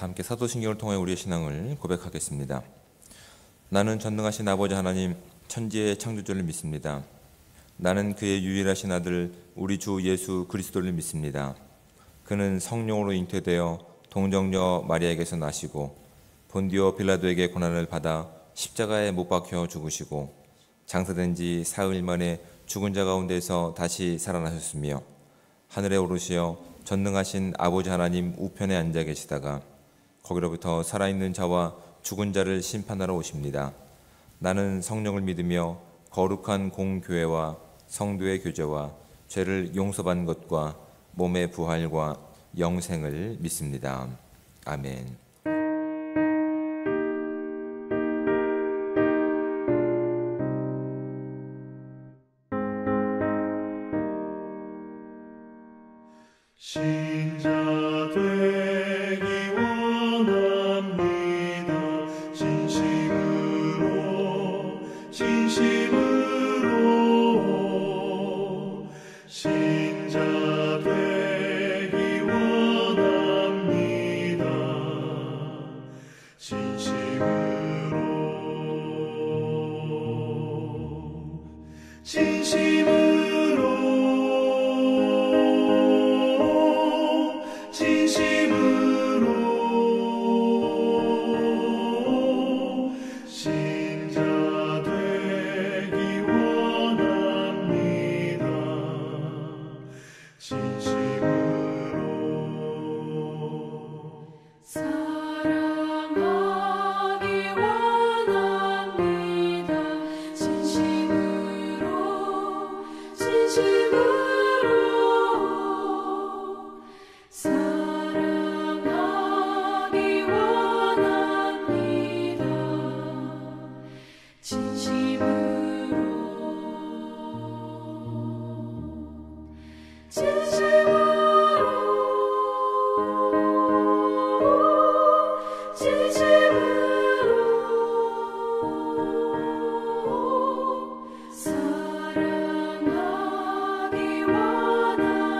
함께 사도신경을 통해 우리의 신앙을 고백하겠습니다. 나는 전능하신 아버지 하나님 천지의 창조주를 믿습니다. 나는 그의 유일하신 아들 우리 주 예수 그리스도를 믿습니다. 그는 성령으로 잉태되어 동정녀 마리아에게서 나시고 본디오 빌라도에게 고난을 받아 십자가에 못 박혀 죽으시고 장사된 지 사흘 만에 죽은 자 가운데서 다시 살아나셨으며 하늘에 오르시어 전능하신 아버지 하나님 우편에 앉아 계시다가 거기로부터 살아있는 자와 죽은 자를 심판하러 오십니다. 나는 성령을 믿으며 거룩한 공교회와 성도의 교제와 죄를 용서받는 것과 몸의 부활과 영생을 믿습니다. 아멘. 신자 되기 원합니다. 진심으로 신자 되기 원합니다. 진심으로 신자 되기 원합니다. 진심으로 사랑하기 원합니다. 진심으로 사랑하기 원합니다.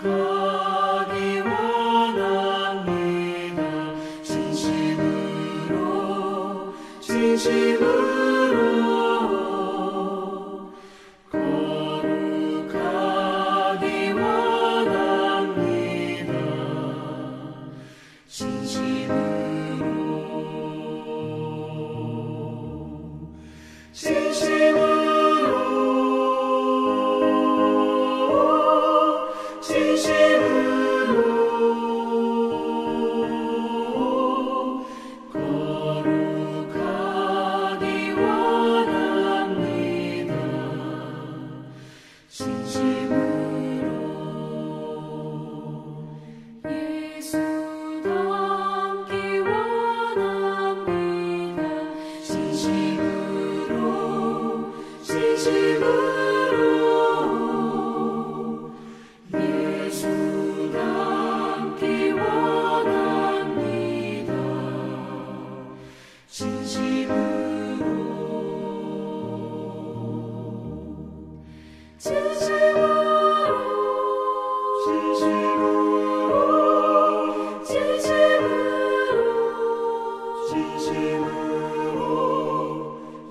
거룩하기 원합니다. 진심으로 거룩하기 원합니다. 예수 닮기 원합니다. 진심으로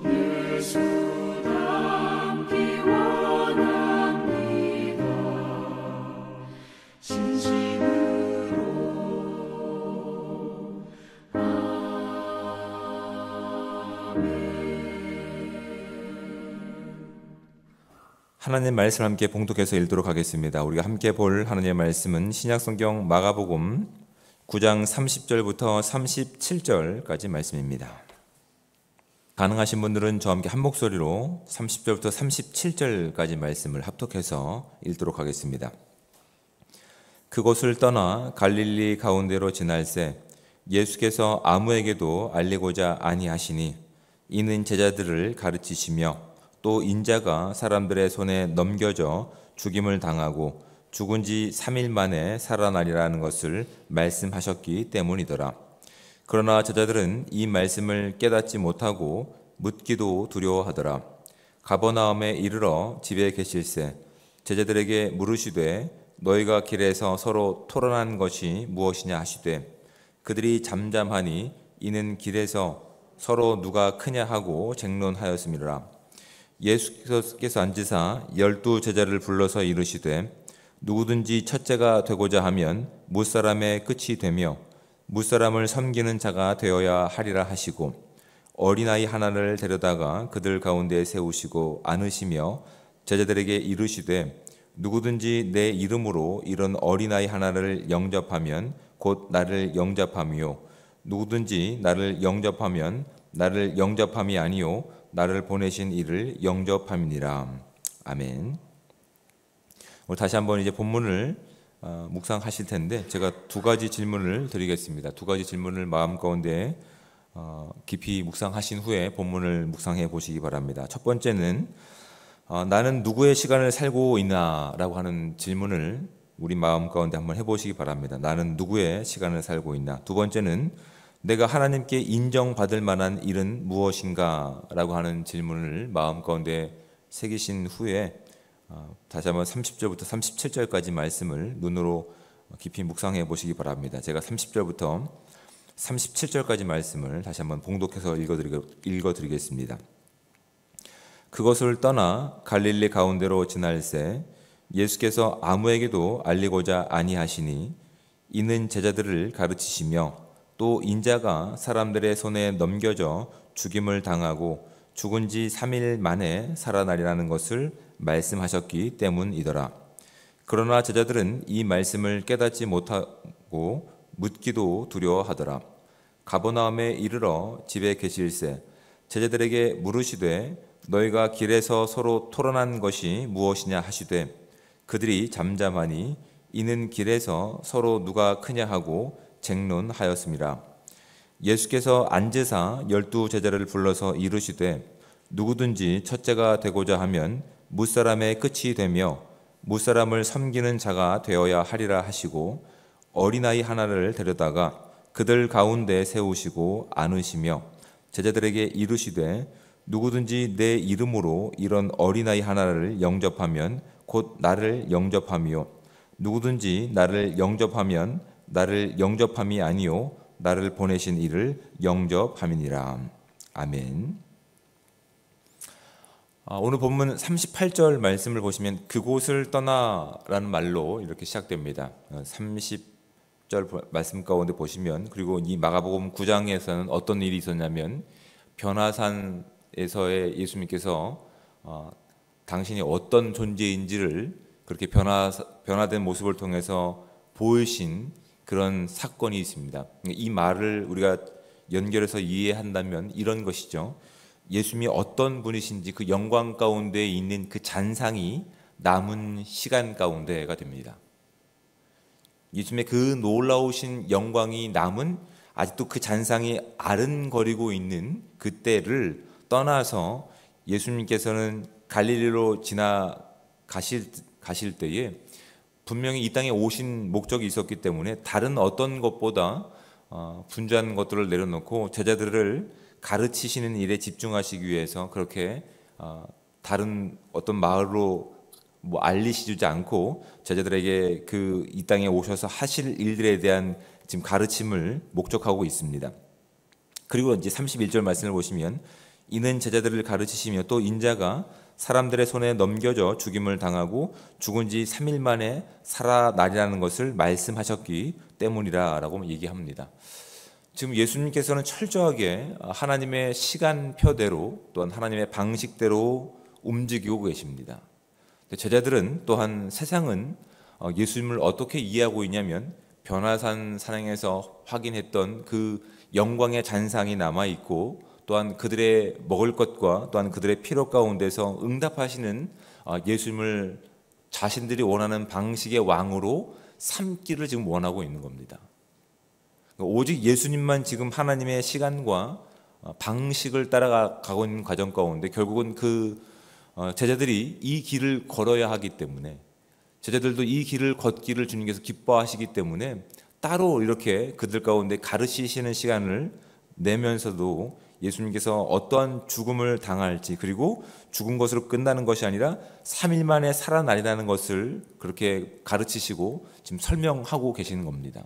예수 닮기 원합니다. 하나님 말씀을 함께 봉독해서 읽도록 하겠습니다. 우리가 함께 볼 하나님의 말씀은 신약성경 마가복음 9장 30절부터 37절까지 말씀입니다. 가능하신 분들은 저와 함께 한 목소리로 30절부터 37절까지 말씀을 합독해서 읽도록 하겠습니다. 그곳을 떠나 갈릴리 가운데로 지날새 예수께서 아무에게도 알리고자 아니하시니 이는 제자들을 가르치시며 또 인자가 사람들의 손에 넘겨져 죽임을 당하고 죽은 지 3일 만에 살아나리라는 것을 말씀하셨기 때문이더라. 그러나 제자들은 이 말씀을 깨닫지 못하고 묻기도 두려워하더라. 가버나움에 이르러 집에 계실새 제자들에게 물으시되 너희가 길에서 서로 토론한 것이 무엇이냐 하시되 그들이 잠잠하니 이는 길에서 서로 누가 크냐 하고 쟁론하였음이라. 예수께서 앉으사 12 제자를 불러서 이르시되 누구든지 첫째가 되고자 하면 무사람의 끝이 되며 무사람을 섬기는 자가 되어야 하리라 하시고 어린아이 하나를 데려다가 그들 가운데 세우시고 안으시며 제자들에게 이르시되 누구든지 내 이름으로 이런 어린아이 하나를 영접하면 곧 나를 영접함이요 누구든지 나를 영접하면 나를 영접함이 아니요 나를 보내신 이를 영접함이니라. 아멘. 오늘 다시 한번 이제 본문을 묵상하실 텐데 제가 두 가지 질문을 드리겠습니다. 두 가지 질문을 마음 가운데 깊이 묵상하신 후에 본문을 묵상해 보시기 바랍니다. 첫 번째는 나는 누구의 시간을 살고 있나라고 하는 질문을 우리 마음 가운데 한번 해보시기 바랍니다. 나는 누구의 시간을 살고 있나? 두 번째는 내가 하나님께 인정받을 만한 일은 무엇인가? 라고 하는 질문을 마음 가운데 새기신 후에 다시 한번 30절부터 37절까지 말씀을 눈으로 깊이 묵상해 보시기 바랍니다. 제가 30절부터 37절까지 말씀을 다시 한번 봉독해서 읽어드리겠습니다. 그것을 떠나 갈릴리 가운데로 지날새 예수께서 아무에게도 알리고자 아니하시니 이는 제자들을 가르치시며 또 인자가 사람들의 손에 넘겨져 죽임을 당하고 죽은 지 3일 만에 살아나리라는 것을 말씀하셨기 때문이더라. 그러나 제자들은 이 말씀을 깨닫지 못하고 묻기도 두려워하더라. 가버나움에 이르러 집에 계실새 제자들에게 물으시되 너희가 길에서 서로 토론한 것이 무엇이냐 하시되 그들이 잠잠하니 이는 길에서 서로 누가 크냐 하고 쟁론하였음이라. 예수께서 앉으사 12 제자를 불러서 이르시되 누구든지 첫째가 되고자 하면 무사람의 끝이 되며 무사람을 섬기는 자가 되어야 하리라 하시고 어린아이 하나를 데려다가 그들 가운데 세우시고 안으시며 제자들에게 이르시되 누구든지 내 이름으로 이런 어린아이 하나를 영접하면 곧 나를 영접함이요 누구든지 나를 영접하면 나를 영접함이 아니요 나를 보내신 이를 영접함이니라. 아멘. 오늘 본문 38절 말씀을 보시면 그곳을 떠나라는 말로 이렇게 시작됩니다. 30절 말씀 가운데 보시면 그리고 이 마가복음 9장에서는 어떤 일이 있었냐면 변화산에서의 예수님께서 당신이 어떤 존재인지를 그렇게 변화된 모습을 통해서 보이신 그런 사건이 있습니다. 이 말을 우리가 연결해서 이해한다면 이런 것이죠. 예수님이 어떤 분이신지 그 영광 가운데 있는 그 잔상이 남은 시간 가운데가 됩니다. 예수님의 그 놀라우신 영광이 남은 아직도 그 잔상이 아른거리고 있는 그때를 떠나서 예수님께서는 갈릴리로 가실 때에 분명히 이 땅에 오신 목적이 있었기 때문에 다른 어떤 것보다 분주한 것들을 내려놓고 제자들을 가르치시는 일에 집중하시기 위해서 그렇게 다른 어떤 마을로 알리시지 않고 제자들에게 그 이 땅에 오셔서 하실 일들에 대한 지금 가르침을 목적하고 있습니다. 그리고 이제 31절 말씀을 보시면 이는 제자들을 가르치시며 또 인자가 사람들의 손에 넘겨져 죽임을 당하고 죽은 지 3일 만에 살아나리라는 것을 말씀하셨기 때문이라고 얘기합니다. 지금 예수님께서는 철저하게 하나님의 시간표대로 또한 하나님의 방식대로 움직이고 계십니다. 제자들은 또한 세상은 예수님을 어떻게 이해하고 있냐면 변화산 산행에서 확인했던 그 영광의 잔상이 남아있고 또한 그들의 먹을 것과 또한 그들의 필요 가운데서 응답하시는 예수님을 자신들이 원하는 방식의 왕으로 삼기를 지금 원하고 있는 겁니다. 오직 예수님만 지금 하나님의 시간과 방식을 따라가고 있는 과정 가운데 결국은 제자들이 이 길을 걸어야 하기 때문에, 제자들도 이 길을 걷기를 주님께서 기뻐하시기 때문에 따로 이렇게 그들 가운데 가르치시는 시간을 내면서도 예수님께서 어떠한 죽음을 당할지, 그리고 죽은 것으로 끝나는 것이 아니라 3일 만에 살아나리라는 것을 그렇게 가르치시고 지금 설명하고 계시는 겁니다.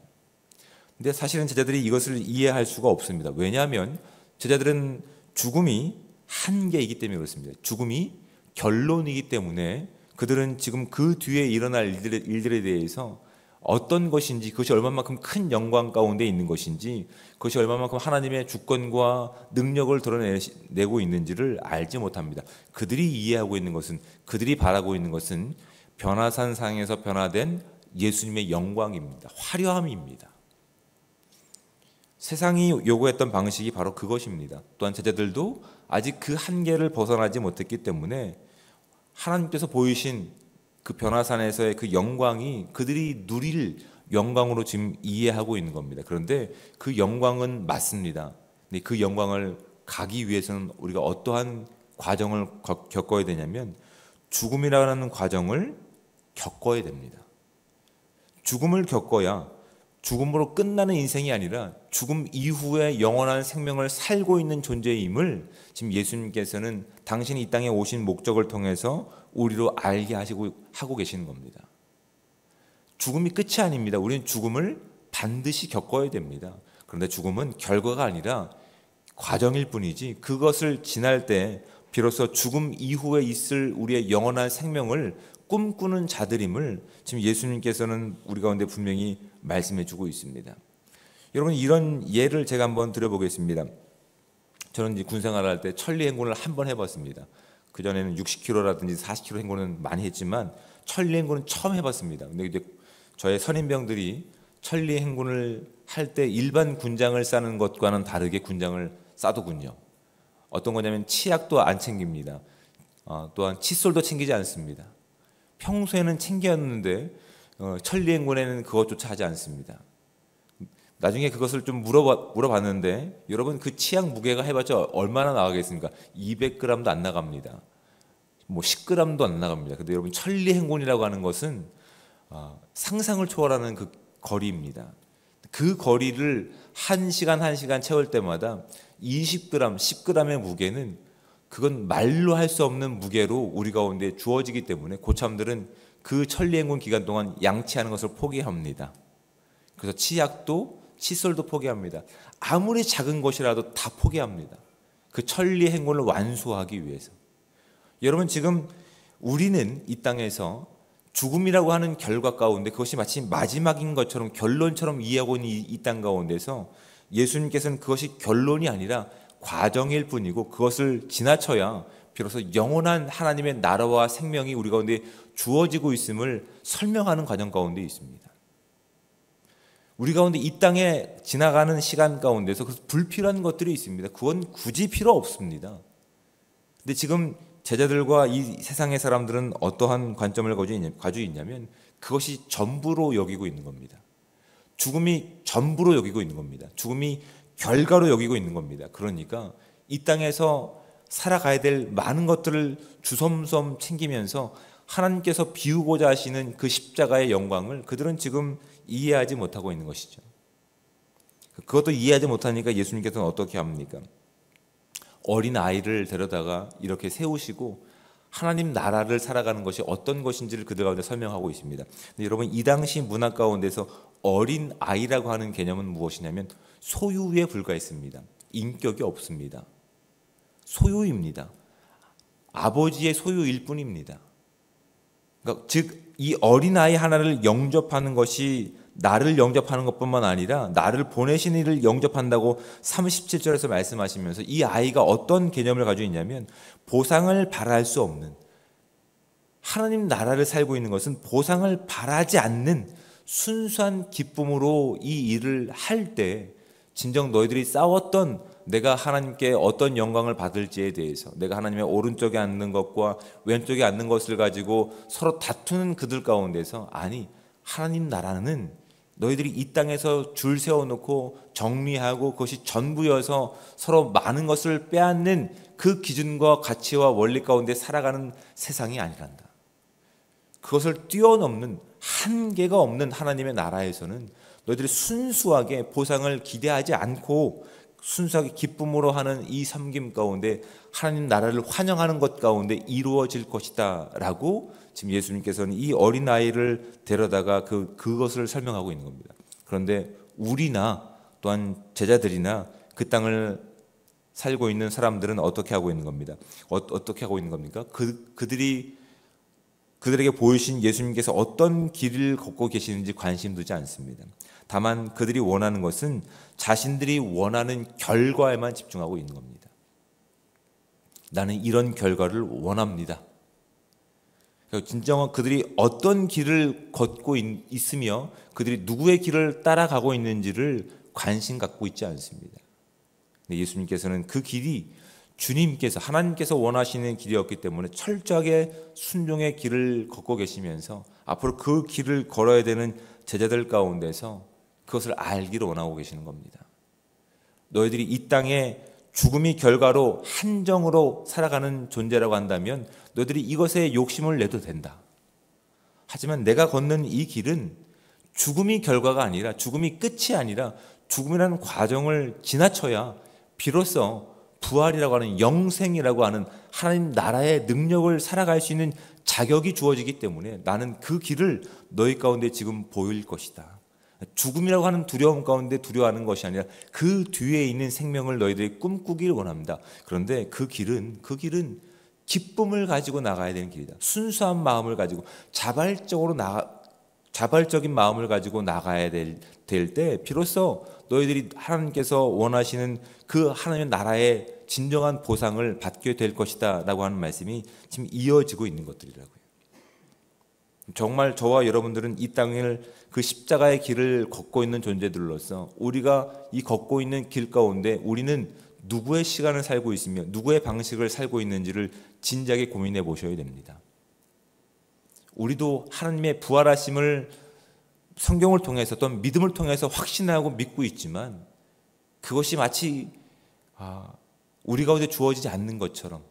근데 사실은 제자들이 이것을 이해할 수가 없습니다. 왜냐하면 제자들은 죽음이 한계이기 때문에 그렇습니다. 죽음이 결론이기 때문에 그들은 지금 그 뒤에 일어날 일들에 대해서 어떤 것인지, 그것이 얼마만큼 큰 영광 가운데 있는 것인지, 그것이 얼마만큼 하나님의 주권과 능력을 드러내고 있는지를 알지 못합니다. 그들이 이해하고 있는 것은, 그들이 바라고 있는 것은 변화산 상에서 변화된 예수님의 영광입니다. 화려함입니다. 세상이 요구했던 방식이 바로 그것입니다. 또한 제자들도 아직 그 한계를 벗어나지 못했기 때문에 하나님께서 보이신 그 변화산에서의 그 영광이 그들이 누릴 영광으로 지금 이해하고 있는 겁니다. 그런데 그 영광은 맞습니다. 근데 그 영광을 가기 위해서는 우리가 어떠한 과정을 겪어야 되냐면 죽음이라는 과정을 겪어야 됩니다. 죽음을 겪어야 죽음으로 끝나는 인생이 아니라 죽음 이후에 영원한 생명을 살고 있는 존재임을 지금 예수님께서는 당신이 이 땅에 오신 목적을 통해서 우리로 알게 하고 계시는 겁니다. 죽음이 끝이 아닙니다. 우리는 죽음을 반드시 겪어야 됩니다. 그런데 죽음은 결과가 아니라 과정일 뿐이지, 그것을 지날 때 비로소 죽음 이후에 있을 우리의 영원한 생명을 꿈꾸는 자들임을 지금 예수님께서는 우리 가운데 분명히 말씀해 주고 있습니다. 여러분, 이런 예를 제가 한번 드려보겠습니다. 저는 이제 군 생활할 때 천리 행군을 한번 해봤습니다. 그전에는 60km라든지 40km 행군은 많이 했지만 천리 행군은 처음 해봤습니다. 근데 이제 저의 선임병들이 천리 행군을 할 때 일반 군장을 싸는 것과는 다르게 군장을 싸더군요. 어떤 거냐면 치약도 안 챙깁니다. 또한 칫솔도 챙기지 않습니다. 평소에는 챙겼는데 천리 행군에는 그것조차 하지 않습니다. 나중에 그것을 좀 물어봤는데, 여러분 그 치약 무게가 해봤자 얼마나 나가겠습니까? 200g도 안 나갑니다. 뭐 10g도 안 나갑니다. 근데 여러분, 천리 행군이라고 하는 것은 상상을 초월하는 그 거리입니다. 그 거리를 1시간 채울 때마다 20g, 10g의 무게는 그건 말로 할 수 없는 무게로 우리 가운데 주어지기 때문에 고참들은 그 천리 행군 기간 동안 양치하는 것을 포기합니다. 그래서 치약도 칫솔도 포기합니다. 아무리 작은 것이라도 다 포기합니다. 그 천리 행군을 완수하기 위해서. 여러분, 지금 우리는 이 땅에서 죽음이라고 하는 결과 가운데 그것이 마치 마지막인 것처럼, 결론처럼 이해하고 있는 이 땅 가운데서 예수님께서는 그것이 결론이 아니라 과정일 뿐이고, 그것을 지나쳐야 비로소 영원한 하나님의 나라와 생명이 우리 가운데 주어지고 있음을 설명하는 과정 가운데 있습니다. 우리 가운데 이 땅에 지나가는 시간 가운데서 불필요한 것들이 있습니다. 그건 굳이 필요 없습니다. 근데 지금 제자들과 이 세상의 사람들은 어떠한 관점을 가지고 있냐면 그것이 전부로 여기고 있는 겁니다. 죽음이 전부로 여기고 있는 겁니다. 죽음이 결과로 여기고 있는 겁니다. 그러니까 이 땅에서 살아가야 될 많은 것들을 주섬섬 챙기면서 하나님께서 비우고자 하시는 그 십자가의 영광을 그들은 지금 이해하지 못하고 있는 것이죠. 그것도 이해하지 못하니까 예수님께서는 어떻게 합니까? 어린 아이를 데려다가 이렇게 세우시고 하나님 나라를 살아가는 것이 어떤 것인지를 그들 가운데 설명하고 있습니다. 근데 여러분, 이 당시 문화 가운데서 어린 아이라고 하는 개념은 무엇이냐면 소유에 불과했습니다. 인격이 없습니다. 소유입니다. 아버지의 소유일 뿐입니다. 그러니까 즉 이 어린아이 하나를 영접하는 것이 나를 영접하는 것뿐만 아니라 나를 보내신 이를 영접한다고 37절에서 말씀하시면서 이 아이가 어떤 개념을 가지고 있냐면 보상을 바랄 수 없는, 하나님 나라를 살고 있는 것은 보상을 바라지 않는 순수한 기쁨으로 이 일을 할 때 진정 너희들이 싸웠던 내가 하나님께 어떤 영광을 받을지에 대해서, 내가 하나님의 오른쪽에 앉는 것과 왼쪽에 앉는 것을 가지고 서로 다투는 그들 가운데서, 아니 하나님 나라는 너희들이 이 땅에서 줄 세워놓고 정리하고 그것이 전부여서 서로 많은 것을 빼앗는 그 기준과 가치와 원리 가운데 살아가는 세상이 아니란다. 그것을 뛰어넘는 한계가 없는 하나님의 나라에서는 너희들이 순수하게 보상을 기대하지 않고 순수하게 기쁨으로 하는 이 섬김 가운데 하나님 나라를 환영하는 것 가운데 이루어질 것이다 라고 지금 예수님께서는 이 어린아이를 데려다가 그것을 설명하고 있는 겁니다. 그런데 우리나 또한 제자들이나 그 땅을 살고 있는 사람들은 어떻게 하고 있는 겁니다. 어떻게 하고 있는 겁니까? 그들에게 보이신 예수님께서 어떤 길을 걷고 계시는지 관심 두지 않습니다. 다만 그들이 원하는 것은 자신들이 원하는 결과에만 집중하고 있는 겁니다. 나는 이런 결과를 원합니다. 진정한 그들이 어떤 길을 걷고 있으며 그들이 누구의 길을 따라가고 있는지를 관심 갖고 있지 않습니다. 예수님께서는 그 길이 주님께서 하나님께서 원하시는 길이었기 때문에 철저하게 순종의 길을 걷고 계시면서 앞으로 그 길을 걸어야 되는 제자들 가운데서 그것을 알기를 원하고 계시는 겁니다. 너희들이 이 땅에 죽음이 결과로 한정으로 살아가는 존재라고 한다면 너희들이 이것에 욕심을 내도 된다. 하지만 내가 걷는 이 길은 죽음이 결과가 아니라 죽음이 끝이 아니라 죽음이라는 과정을 지나쳐야 비로소 부활이라고 하는 영생이라고 하는 하나님 나라의 능력을 살아갈 수 있는 자격이 주어지기 때문에 나는 그 길을 너희 가운데 지금 보일 것이다. 죽음이라고 하는 두려움 가운데 두려워하는 것이 아니라 그 뒤에 있는 생명을 너희들이 꿈꾸길 원합니다. 그런데 그 길은 기쁨을 가지고 나가야 되는 길이다. 순수한 마음을 가지고 자발적인 마음을 가지고 나가야 될 때 비로소 너희들이 하나님께서 원하시는 그 하나님의 나라의 진정한 보상을 받게 될 것이다 라고 하는 말씀이 지금 이어지고 있는 것들이라고요. 정말 저와 여러분들은 이 땅을 그 십자가의 길을 걷고 있는 존재들로서 우리가 이 걷고 있는 길 가운데 우리는 누구의 시간을 살고 있으며 누구의 방식을 살고 있는지를 진지하게 고민해 보셔야 됩니다. 우리도 하나님의 부활하심을 성경을 통해서 또는 믿음을 통해서 확신하고 믿고 있지만 그것이 마치 우리 가운데 주어지지 않는 것처럼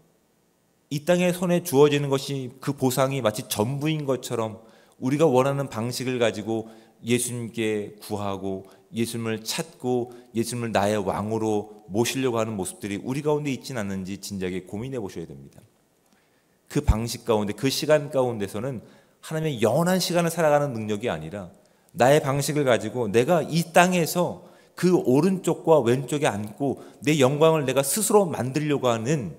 이 땅의 손에 주어지는 것이 그 보상이 마치 전부인 것처럼 우리가 원하는 방식을 가지고 예수님께 구하고 예수님을 찾고 예수님을 나의 왕으로 모시려고 하는 모습들이 우리 가운데 있지는 않는지 진지하게 고민해 보셔야 됩니다. 그 방식 가운데 그 시간 가운데서는 하나님의 영원한 시간을 살아가는 능력이 아니라 나의 방식을 가지고 내가 이 땅에서 그 오른쪽과 왼쪽에 앉고 내 영광을 내가 스스로 만들려고 하는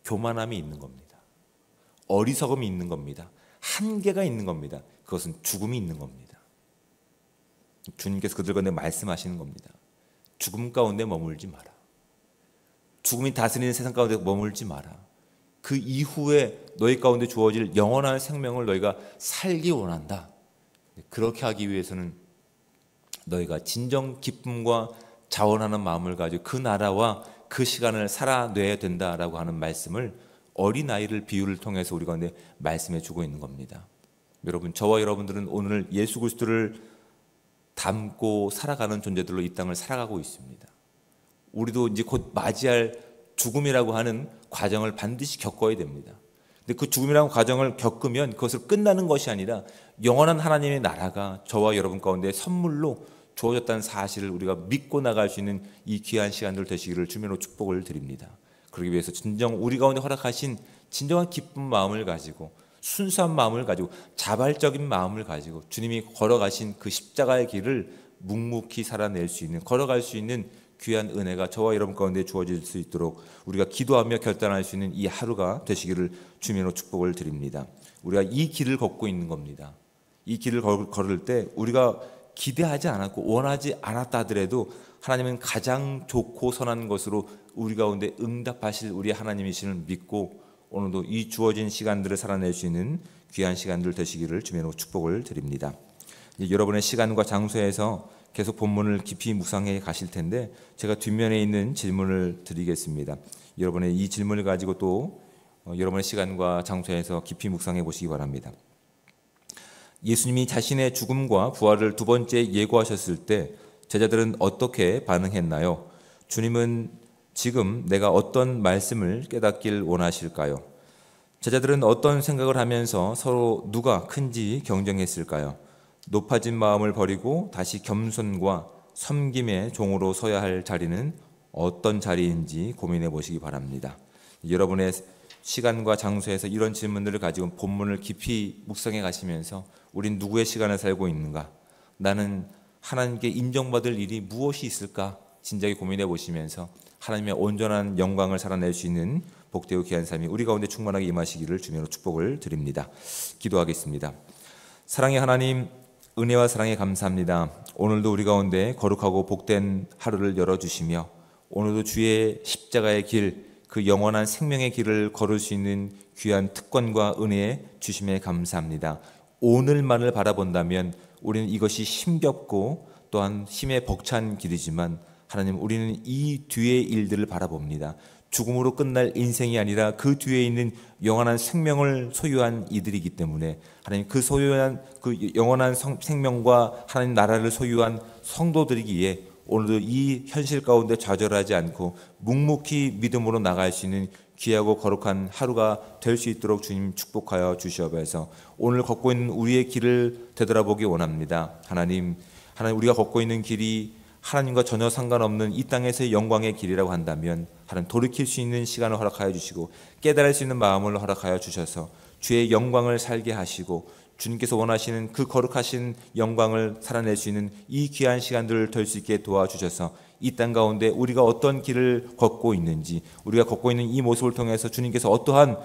교만함이 있는 겁니다. 어리석음이 있는 겁니다. 한계가 있는 겁니다. 그것은 죽음이 있는 겁니다. 주님께서 그들 가운데 말씀하시는 겁니다. 죽음 가운데 머물지 마라. 죽음이 다스리는 세상 가운데 머물지 마라. 그 이후에 너희 가운데 주어질 영원한 생명을 너희가 살기 원한다. 그렇게 하기 위해서는 너희가 진정 기쁨과 자원하는 마음을 가지고 그 나라와 그 시간을 살아내야 된다라고 하는 말씀을 어린아이를 비유를 통해서 우리 가운데 말씀해 주고 있는 겁니다. 여러분, 저와 여러분들은 오늘 예수 그리스도를 닮고 살아가는 존재들로 이 땅을 살아가고 있습니다. 우리도 이제 곧 맞이할 죽음이라고 하는 과정을 반드시 겪어야 됩니다. 근데 그 죽음이라는 과정을 겪으면 그것을 끝나는 것이 아니라 영원한 하나님의 나라가 저와 여러분 가운데 선물로 주어졌다는 사실을 우리가 믿고 나갈 수 있는 이 귀한 시간들 되시기를 주님으로 축복을 드립니다. 그러기 위해서 진정 우리 가운데 허락하신 진정한 기쁜 마음을 가지고 순수한 마음을 가지고 자발적인 마음을 가지고 주님이 걸어가신 그 십자가의 길을 묵묵히 살아낼 수 있는 걸어갈 수 있는 귀한 은혜가 저와 여러분 가운데 주어질 수 있도록 우리가 기도하며 결단할 수 있는 이 하루가 되시기를 주님으로 축복을 드립니다. 우리가 이 길을 걷고 있는 겁니다. 이 길을 걸을 때 우리가 기대하지 않았고 원하지 않았다 하더라도 하나님은 가장 좋고 선한 것으로 우리 가운데 응답하실 우리 하나님이심을 믿고 오늘도 이 주어진 시간들을 살아낼 수 있는 귀한 시간들 되시기를 주님으로 축복을 드립니다. 여러분의 시간과 장소에서 계속 본문을 깊이 묵상해 가실 텐데 제가 뒷면에 있는 질문을 드리겠습니다. 여러분의 이 질문을 가지고 또 여러분의 시간과 장소에서 깊이 묵상해 보시기 바랍니다. 예수님이 자신의 죽음과 부활을 두 번째 예고하셨을 때 제자들은 어떻게 반응했나요? 주님은 지금 내가 어떤 말씀을 깨닫길 원하실까요? 제자들은 어떤 생각을 하면서 서로 누가 큰지 경쟁했을까요? 높아진 마음을 버리고 다시 겸손과 섬김의 종으로 서야 할 자리는 어떤 자리인지 고민해 보시기 바랍니다. 여러분의 시간과 장소에서 이런 질문들을 가지고 본문을 깊이 묵상해 가시면서 우린 누구의 시간을 살고 있는가? 나는 하나님께 인정받을 일이 무엇이 있을까? 진작에 고민해 보시면서 하나님의 온전한 영광을 살아낼 수 있는 복되고 귀한 삶이 우리 가운데 충만하게 임하시기를 주님으로 축복을 드립니다. 기도하겠습니다. 사랑의 하나님, 은혜와 사랑에 감사합니다. 오늘도 우리 가운데 거룩하고 복된 하루를 열어주시며 오늘도 주의 십자가의 길, 그 영원한 생명의 길을 걸을 수 있는 귀한 특권과 은혜 주심에 감사합니다. 오늘만을 바라본다면 우리는 이것이 힘겹고 또한 힘에 벅찬 길이지만 하나님, 우리는 이 뒤의 일들을 바라봅니다. 죽음으로 끝날 인생이 아니라 그 뒤에 있는 영원한 생명을 소유한 이들이기 때문에 하나님, 그 소유한 그 영원한 생명과 하나님 나라를 소유한 성도들이기에 오늘도 이 현실 가운데 좌절하지 않고 묵묵히 믿음으로 나갈 수 있는 귀하고 거룩한 하루가 될 수 있도록 주님 축복하여 주시옵소서. 오늘 걷고 있는 우리의 길을 되돌아보기 원합니다. 하나님 우리가 걷고 있는 길이 하나님과 전혀 상관없는 이 땅에서의 영광의 길이라고 한다면 하나님, 돌이킬 수 있는 시간을 허락하여 주시고 깨달을 수 있는 마음을 허락하여 주셔서 주의 영광을 살게 하시고 주님께서 원하시는 그 거룩하신 영광을 살아낼 수 있는 이 귀한 시간들을 될 수 있게 도와주셔서 이 땅 가운데 우리가 어떤 길을 걷고 있는지, 우리가 걷고 있는 이 모습을 통해서 주님께서 어떠한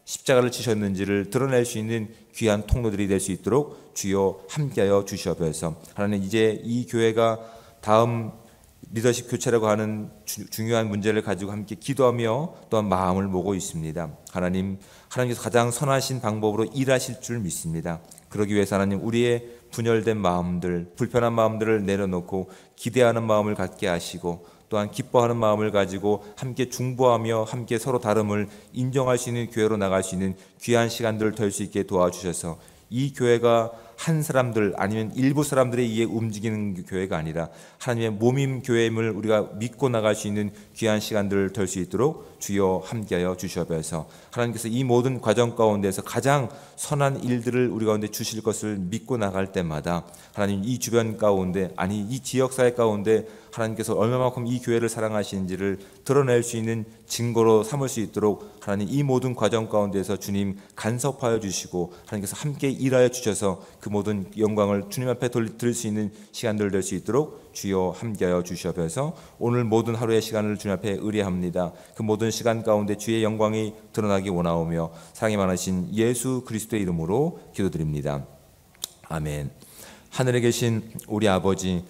십자가를 지셨는지를 드러낼 수 있는 귀한 통로들이 될 수 있도록 주여 함께하여 주시옵소서. 하나님, 이제 이 교회가 다음 리더십 교체라고 하는 중요한 문제를 가지고 함께 기도하며 또한 마음을 모으고 있습니다. 하나님께서 가장 선하신 방법으로 일하실 줄 믿습니다. 그러기 위해서 하나님, 우리의 분열된 마음들, 불편한 마음들을 내려놓고 기대하는 마음을 갖게 하시고 또한 기뻐하는 마음을 가지고 함께 중보하며 함께 서로 다름을 인정할 수 있는 교회로 나갈 수 있는 귀한 시간들을 될 수 있게 도와주셔서 이 교회가 한 사람들 아니면 일부 사람들에 의해 움직이는 교회가 아니라 하나님의 몸임 교회임을 우리가 믿고 나갈 수 있는 귀한 시간들을 될 수 있도록 주여 함께하여 주시옵소서. 하나님께서 이 모든 과정 가운데서 가장 선한 일들을 우리 가운데 주실 것을 믿고 나갈 때마다 하나님, 이 주변 가운데, 아니 이 지역사회 가운데 하나님께서 얼마만큼 이 교회를 사랑하시는지를 드러낼 수 있는 증거로 삼을 수 있도록 하나님, 이 모든 과정 가운데서 주님 간섭하여 주시고 하나님께서 함께 일하여 주셔서 그 모든 영광을 주님 앞에 드릴 수 있는 시간들 될 수 있도록 주여 함께하여 주시옵소서. 오늘 모든 하루의 시간을 주님 앞에 의뢰합니다. 그 모든 시간 가운데 주의 영광이 드러나기 원하오며 사랑이 많으신 예수 그리스도의 이름으로 기도드립니다. 아멘. 하늘에 계신 우리 아버지의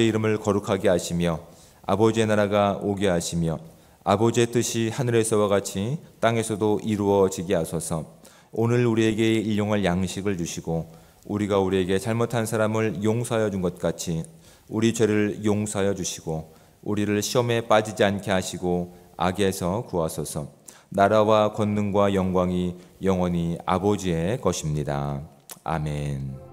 이름을 거룩하게 하시며 아버지의 나라가 오게 하시며 아버지의 뜻이 하늘에서와 같이 땅에서도 이루어지게 하소서. 오늘 우리에게 일용할 양식을 주시고 우리가 우리에게 잘못한 사람을 용서하여 준 것 같이 우리 죄를 용서하여 주시고 우리를 시험에 빠지지 않게 하시고 악에서 구하소서. 나라와 권능과 영광이 영원히 아버지의 것입니다. 아멘.